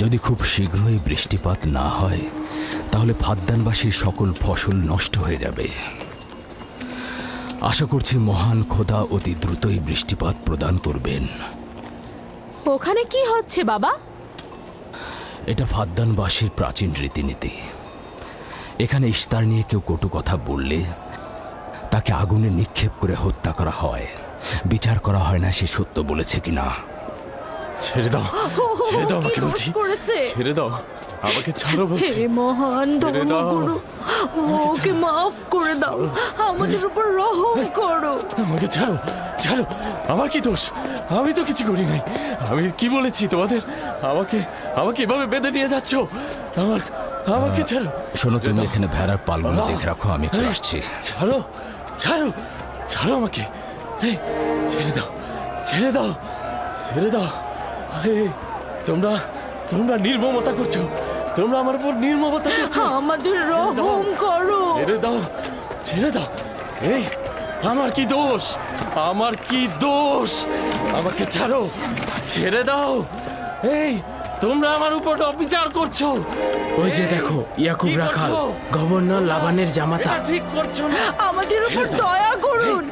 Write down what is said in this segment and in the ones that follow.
যদি খুব শীঘ্রই বৃষ্টিপাত না হয় তাহলে ফাদ্দানবাসীর সকল ফসল নষ্ট হয়ে যাবে। আশা করছি মহান খোদা অতি দ্রুতই বৃষ্টিপাত প্রদান করবেন। ওখানে কি হচ্ছে বাবা? এটা ফাদ্দানবাসীর প্রাচীন রীতিনীতি। এখানে ইস্তার নিয়ে কেউ কটু কথা বললে তাকে আগুনে নিক্ষেপ করে হত্যা করা হয়। বিচার করা হয় না সে সত্য বলেছে কিনা। ছেড়ে দাও, ছেড়ে দাও আমাকে বলছি, ছেড়ে দাও আমাকে, ছাড়ো বলছি। হে মহান ছেড়ে দাও। ধর্মগুরু, ওকে মাফ করে দাও, আমাদের উপর রহম করো। আমাকে ছাড়ো, ছাড়ো, আমার কি দোষ? আমি তো কিছু করি নাই। আমি কি বলেছি তোমাদের? আমাকে আমাকে এভাবে বেঁধে নিয়ে যাচ্ছ? আমাকে ছাড়ো। শোনো, তুমি দাও। এখানে ভেড়ার পালগুলো দেখে রাখো, আমি একটু আসছি। ছাড়ো, ছাড়ো, ছাড়ো আমাকে। এই, ছেড়ে দাও, ছেড়ে দাও, ছেড়ে দাও। এই, তোমরা তোমরা নির্মমতা করছো, তোমরা আমার উপর নির্মমতা করছো। আমাদের রহম করো। ছেড়ে দাও, ছেড়ে দাও। এই, আমার কি দোষ? আমার কি দোষ? আমাকে ছাড়ো, ছেড়ে দাও। এই, তোমরা আমার উপর অবিচার করছো। ওই যে দেখো, ইয়াকুব কি রাখাল, করছো? গভর্নর লাবানের জামাতা। এটা ঠিক করছো না। আমাদের উপর দয়া করুন,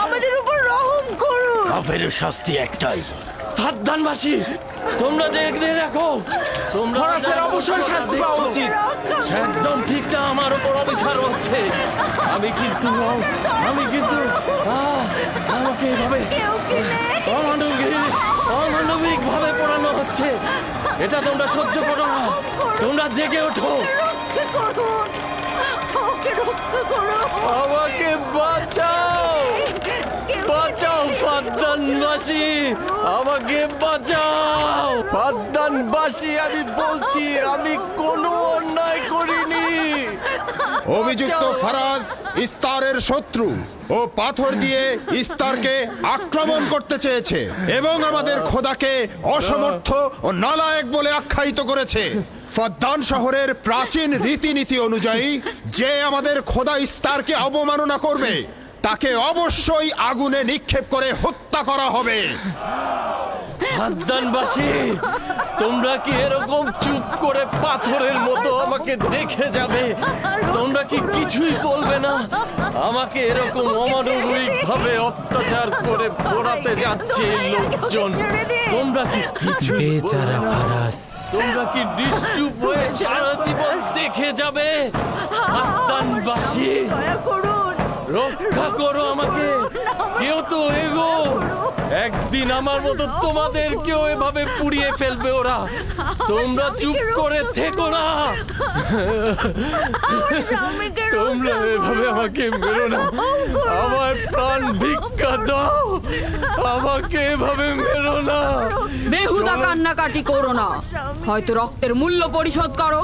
আমাদের উপর রহম করুন। পাপের শাস্তি একটাই। ফাদ্দানবাসী, তোমরা দেখে রাখো, তোমরা অবশ্যই শাস্তি পাওয়া উচিত। একদম ঠিক না, আমার উপর অবিচার হচ্ছে। আমি কিন্তু আমাকে এভাবে অমানবিক ভাবে পড়ানো হচ্ছে। এটা তোমরা সহ্য করো না, তোমরা জেগে ওঠো। রক্ষা করুন, ওকে রক্ষা করুন। আমাকে বাঁচাও, বাঁচাও ফাদ্দানবাসী, আমাকে বাঁচাও ফাদ্দানবাসী। আমি বলছি আমি কোনো অন্যায় করিনি। অভিযুক্ত ফারাজ ইস্তারের শত্রু ও পাথর দিয়ে ইস্তারকে আক্রমণ করতে চেয়েছে এবং আমাদের খোদাকে অসমর্থ ও নালায়েক বলে আখ্যায়িত করেছে। ফাদ্দান শহরের প্রাচীন রীতিনীতি অনুযায়ী যে আমাদের খোদা ইস্তারকে অবমাননা করবে তাকে অবশ্যই আগুনে নিক্ষেপ করে হত্যা করা হবে। ফাদ্দানবাসী, তোমরা কি এরকম চুপ করে পাথরের মতো আমাকে দেখে যাবে? তোমরা কি কিছুই বলবে না? আমাকে এরকম অমানবিক ভাবে অত্যাচার করে পোড়াতে যাচ্ছে এই লোকজন। তোমরা কি কিছুই বলবে বেচারা না? ফারাজ। তোমরা কি নিশ্চুপ হয়ে সারা জীবন দেখে যাবে? ফাদ্দানবাসী, দয়া করুন, রক্ষা করো আমাকে। কেউ তো এগো, একদিন আমার মতো তোমাদেরকেও এভাবে পুড়িয়ে ফেলবে ওরা। তোমরা চুপ করে থেকো না, স্বামীকে তোমরা এভাবে আমাকে মেরো না। আমার প্রাণ ভিক্ষা দাও, আমাকে এভাবে মেরো না। বেহুদা কান্নাকাটি করো না। হয়তো রক্তের মূল্য পরিশোধ করো,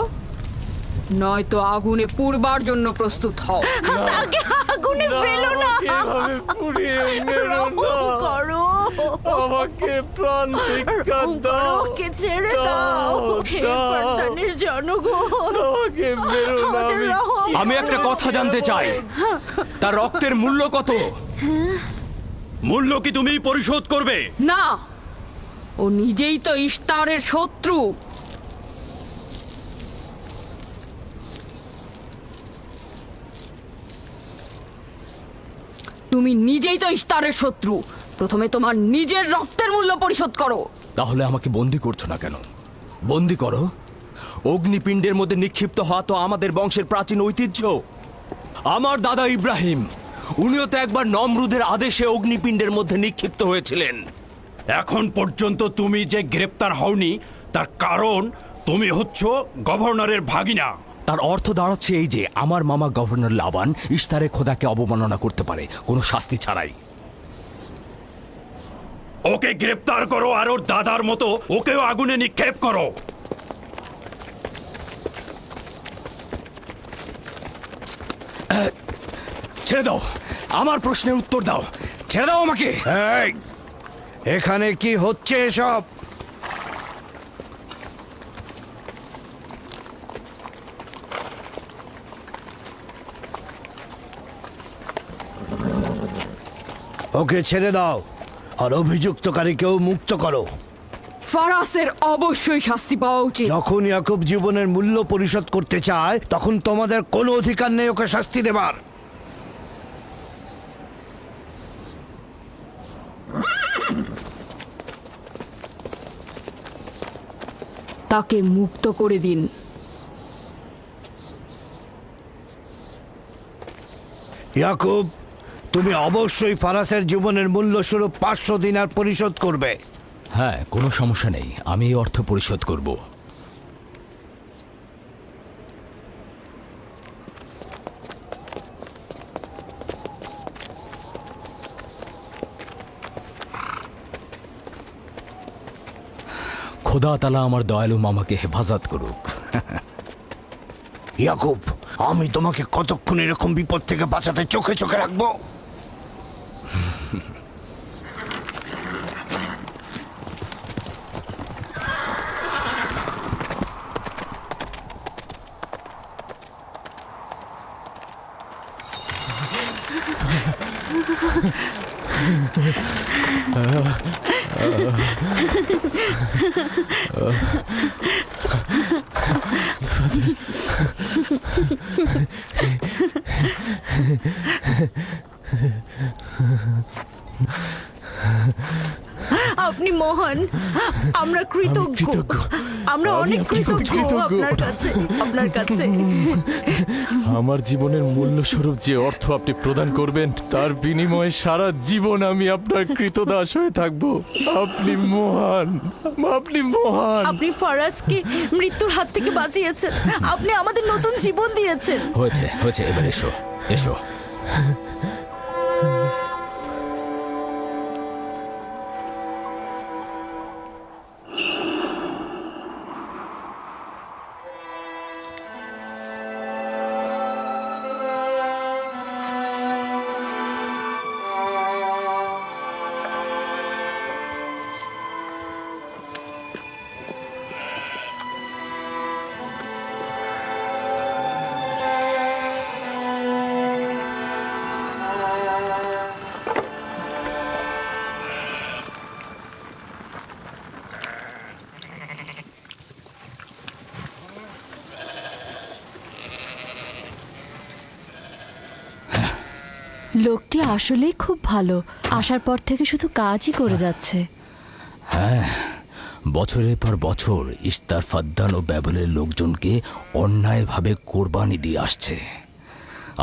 নয়তো আগুনে পুড়বার জন্য প্রস্তুত হও। তাকে আগুনে ফেলো না, আমাকে এভাবে পুড়িয়ে মেরো রহম না। করো, আমাকে প্রাণ ভিক্ষা রহম করো, দাও, ওকে ছেড়ে দাও। হে দাও। ফাদ্দানের জনগণ, আমাকে মেরো না। আমাদের রহম আমি একটা কথা জানতে চাই, তার রক্তের মূল্য কত? মূল্য কি তুমি পরিশোধ করবে? না, ও নিজেই তো ইস্তারের শত্রু। তুমি নিজেই তো ইস্তারের শত্রু। প্রথমে তোমার নিজের রক্তের মূল্য পরিশোধ করো। তাহলে আমাকে বন্দি করছো না কেন? বন্দি করো। অগ্নিপিণ্ডের মধ্যে নিক্ষিপ্ত হওয়া তো আমাদের বংশের প্রাচীন ঐতিহ্য। আমার দাদা ইব্রাহিম, উনিও তো একবার নমরুদের আদেশে অগ্নিপিণ্ডের মধ্যে নিক্ষিপ্ত হয়েছিলেন। এখন পর্যন্ত তুমি যে গ্রেপ্তার হওনি তার কারণ তুমি হচ্ছ গভর্নরের ভাগিনা। তার অর্থ দাঁড়াচ্ছে এই যে আমার মামা গভর্নর লাবান ইস্তারে খোদাকে অবমাননা করতে পারে কোনো শাস্তি ছাড়াই। ওকে গ্রেপ্তার করো আর ওর দাদার মতো ওকেও আগুনে নিক্ষেপ করো। ছেড়ে দাও, আমার প্রশ্নের উত্তর দাও। ছেড়ে দাও আমাকে। এই, এখানে কি হচ্ছে এসব? ওকে ছেড়ে দাও আর অভিযুক্তকারীকেও মুক্ত করো। ফারাসের অবশ্যই শাস্তি পাওয়া উচিত। যখন ইয়াকুব জীবনের মূল্য পরিশোধ করতে চায় তখন তোমাদের কোনো অধিকার নেই ওকে শাস্তি দেবার। তাকে মুক্ত করে দিন। ইয়াকুব, তুমি অবশ্যই ফারাসের জীবনের মূল্য স্বরূপ 500 দিনার পরিশোধ করবে। হ্যাঁ, কোনো সমস্যা নেই, আমি এই অর্থ পরিশোধ করব। খোদা তাআলা আমার দয়ালু মামাকে হেফাজত করুক। ইয়াকুব, আমি তোমাকে কতক্ষণ এরকম বিপদ থেকে বাঁচাতে চোখে চোখে রাখবো? আপনি মহান, আমরা কৃতজ্ঞ, আমরা অনেক কৃতজ্ঞ আপনার কাছে। আমার জীবনের মূল্য স্বরূপ যে অর্থ আপনি প্রদান করবেন তার বিনিময়ে সারা জীবন আমি আপনার কৃতদাস হয়ে থাকবো। আপনি মহান, আপনি মহান। আপনি ফারাজকে মৃত্যুর হাত থেকে বাঁচিয়েছেন, আপনি আমাদের নতুন জীবন দিয়েছেন। হয়েছে হয়েছে, এবার এসো এসো। লোকটি আসলেই খুব ভালো, আসার পর থেকে শুধু কাজই করে যাচ্ছে। বছরের পর বছর ইস্তার, ফাদ্দান ও ব্যাবলের লোকজনকে অন্যায়ভাবে কোরবানি দিয়ে আসছে।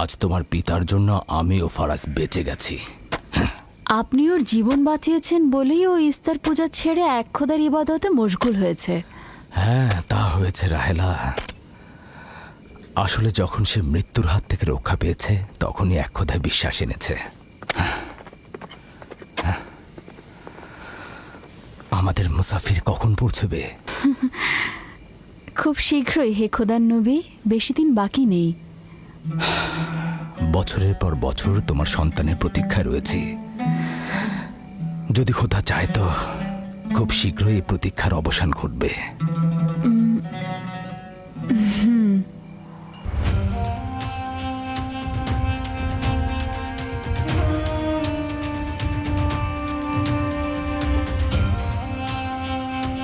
আজ তোমার পিতার জন্য আমি ও ফারাজ বেঁচে গেছি। আপনি ওর জীবন বাঁচিয়েছেন বলেই ও ইস্তার পূজা ছেড়ে এক খোদার ইবাদতে মশগুল হয়েছে। হ্যাঁ, তা হয়েছে রাহেলা। আসলে যখন সে মৃত্যুর হাত থেকে রক্ষা পেয়েছে তখনই এক খোদায় বিশ্বাস এনেছে। আমাদের মুসাফির কখন পৌঁছবে? খুব শীঘ্রই হে খোদার নবী, বেশি দিন বাকি নেই। বছরের পর বছর তোমার সন্তানের প্রতীক্ষায় রয়েছি। যদি খোদা চায় তো খুব শীঘ্রই এই প্রতীক্ষার অবসান ঘটবে।